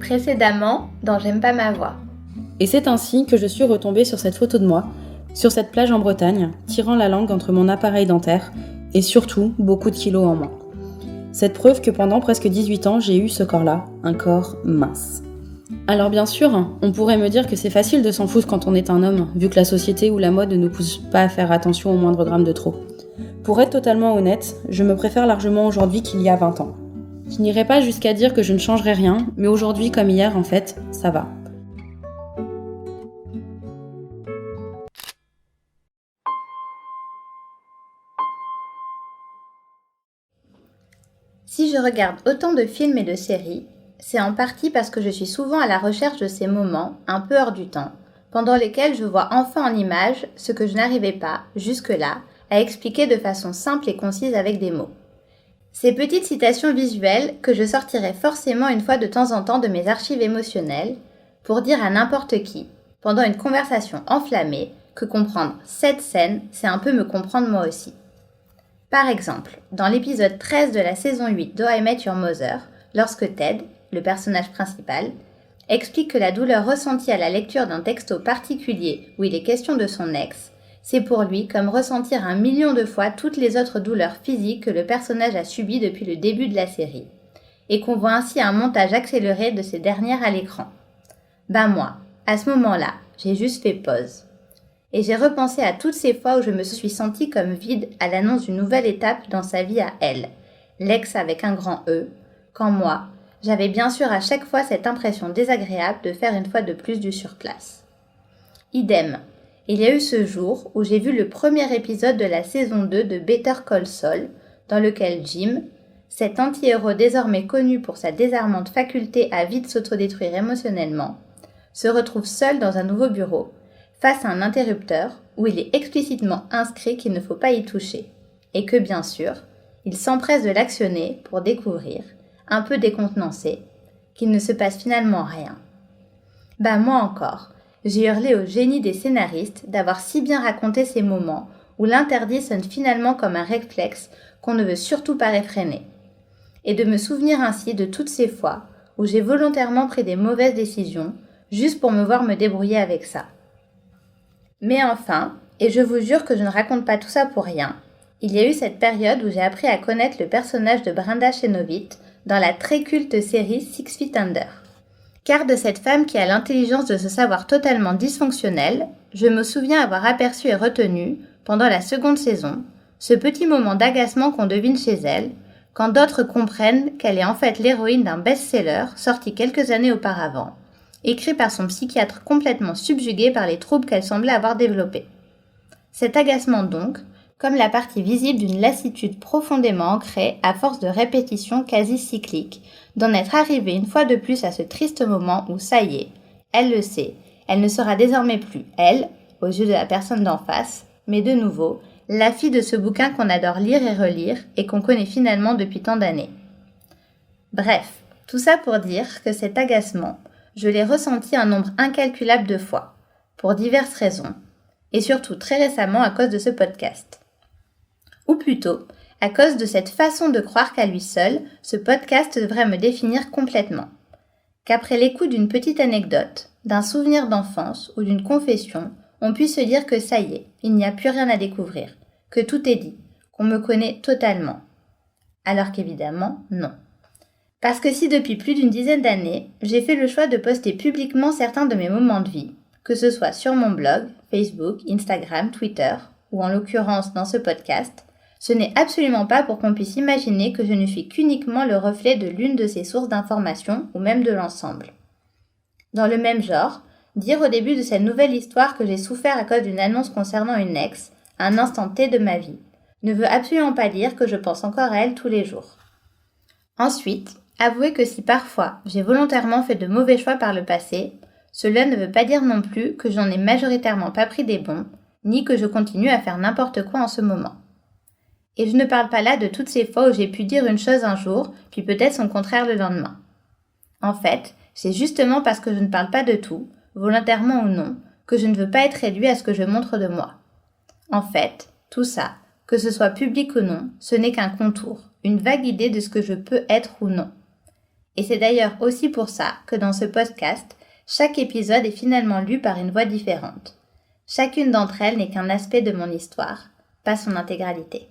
Précédemment, dans J'aime pas ma voix. Et c'est ainsi que je suis retombée sur cette photo de moi, sur cette plage en Bretagne, tirant la langue entre mon appareil dentaire et surtout beaucoup de kilos en moins. Cette preuve que pendant presque 18 ans, j'ai eu ce corps-là, un corps mince. Alors bien sûr, on pourrait me dire que c'est facile de s'en foutre quand on est un homme, vu que la société ou la mode ne nous pousse pas à faire attention au moindre gramme de trop. Pour être totalement honnête, je me préfère largement aujourd'hui qu'il y a 20 ans. Je n'irai pas jusqu'à dire que je ne changerai rien, mais aujourd'hui comme hier en fait, ça va. Si je regarde autant de films et de séries, c'est en partie parce que je suis souvent à la recherche de ces moments, un peu hors du temps, pendant lesquels je vois enfin en images ce que je n'arrivais pas, jusque-là, à expliquer de façon simple et concise avec des mots. Ces petites citations visuelles que je sortirai forcément une fois de temps en temps de mes archives émotionnelles pour dire à n'importe qui, pendant une conversation enflammée, que comprendre cette scène, c'est un peu me comprendre moi aussi. Par exemple, dans l'épisode 13 de la saison 8 d'How I Met Your Mother, lorsque Ted, le personnage principal, explique que la douleur ressentie à la lecture d'un texto particulier où il est question de son ex, c'est pour lui comme ressentir 1 million de fois toutes les autres douleurs physiques que le personnage a subies depuis le début de la série, et qu'on voit ainsi un montage accéléré de ces dernières à l'écran. Moi, à ce moment-là, j'ai juste fait pause. Et j'ai repensé à toutes ces fois où je me suis sentie comme vide à l'annonce d'une nouvelle étape dans sa vie à elle, l'ex avec un grand E, quand moi, j'avais bien sûr à chaque fois cette impression désagréable de faire une fois de plus du surplace. Idem, il y a eu ce jour où j'ai vu le premier épisode de la saison 2 de Better Call Saul, dans lequel Jim, cet anti-héros désormais connu pour sa désarmante faculté à vite s'autodétruire émotionnellement, se retrouve seul dans un nouveau bureau, face à un interrupteur où il est explicitement inscrit qu'il ne faut pas y toucher, et que bien sûr, il s'empresse de l'actionner pour découvrir, un peu décontenancé, qu'il ne se passe finalement rien. Moi encore, j'ai hurlé au génie des scénaristes d'avoir si bien raconté ces moments où l'interdit sonne finalement comme un réflexe qu'on ne veut surtout pas réfréner, et de me souvenir ainsi de toutes ces fois où j'ai volontairement pris des mauvaises décisions juste pour me voir me débrouiller avec ça. Mais enfin, et je vous jure que je ne raconte pas tout ça pour rien, il y a eu cette période où j'ai appris à connaître le personnage de Brenda Chenoweth dans la très culte série 6 Feet Under. Car de cette femme qui a l'intelligence de se savoir totalement dysfonctionnelle, je me souviens avoir aperçu et retenu, pendant la seconde saison, ce petit moment d'agacement qu'on devine chez elle, quand d'autres comprennent qu'elle est en fait l'héroïne d'un best-seller sorti quelques années auparavant, écrit par son psychiatre complètement subjugué par les troubles qu'elle semblait avoir développés. Cet agacement donc, comme la partie visible d'une lassitude profondément ancrée à force de répétitions quasi cycliques, d'en être arrivée une fois de plus à ce triste moment où ça y est, elle le sait, elle ne sera désormais plus elle, aux yeux de la personne d'en face, mais de nouveau, la fille de ce bouquin qu'on adore lire et relire et qu'on connaît finalement depuis tant d'années. Bref, tout ça pour dire que cet agacement, je l'ai ressenti un nombre incalculable de fois, pour diverses raisons, et surtout très récemment à cause de ce podcast. Ou plutôt, à cause de cette façon de croire qu'à lui seul, ce podcast devrait me définir complètement. Qu'après l'écoute d'une petite anecdote, d'un souvenir d'enfance ou d'une confession, on puisse se dire que ça y est, il n'y a plus rien à découvrir, que tout est dit, qu'on me connaît totalement. Alors qu'évidemment, non. Parce que si depuis plus d'une dizaine d'années, j'ai fait le choix de poster publiquement certains de mes moments de vie, que ce soit sur mon blog, Facebook, Instagram, Twitter, ou en l'occurrence dans ce podcast, ce n'est absolument pas pour qu'on puisse imaginer que je ne suis qu'uniquement le reflet de l'une de ces sources d'information ou même de l'ensemble. Dans le même genre, dire au début de cette nouvelle histoire que j'ai souffert à cause d'une annonce concernant une ex, à un instant T de ma vie, ne veut absolument pas dire que je pense encore à elle tous les jours. Ensuite, avouez que si parfois j'ai volontairement fait de mauvais choix par le passé, cela ne veut pas dire non plus que j'en ai majoritairement pas pris des bons, ni que je continue à faire n'importe quoi en ce moment. Et je ne parle pas là de toutes ces fois où j'ai pu dire une chose un jour, puis peut-être son contraire le lendemain. En fait, c'est justement parce que je ne parle pas de tout, volontairement ou non, que je ne veux pas être réduit à ce que je montre de moi. En fait, tout ça, que ce soit public ou non, ce n'est qu'un contour, une vague idée de ce que je peux être ou non. Et c'est d'ailleurs aussi pour ça que dans ce podcast, chaque épisode est finalement lu par une voix différente. Chacune d'entre elles n'est qu'un aspect de mon histoire, pas son intégralité.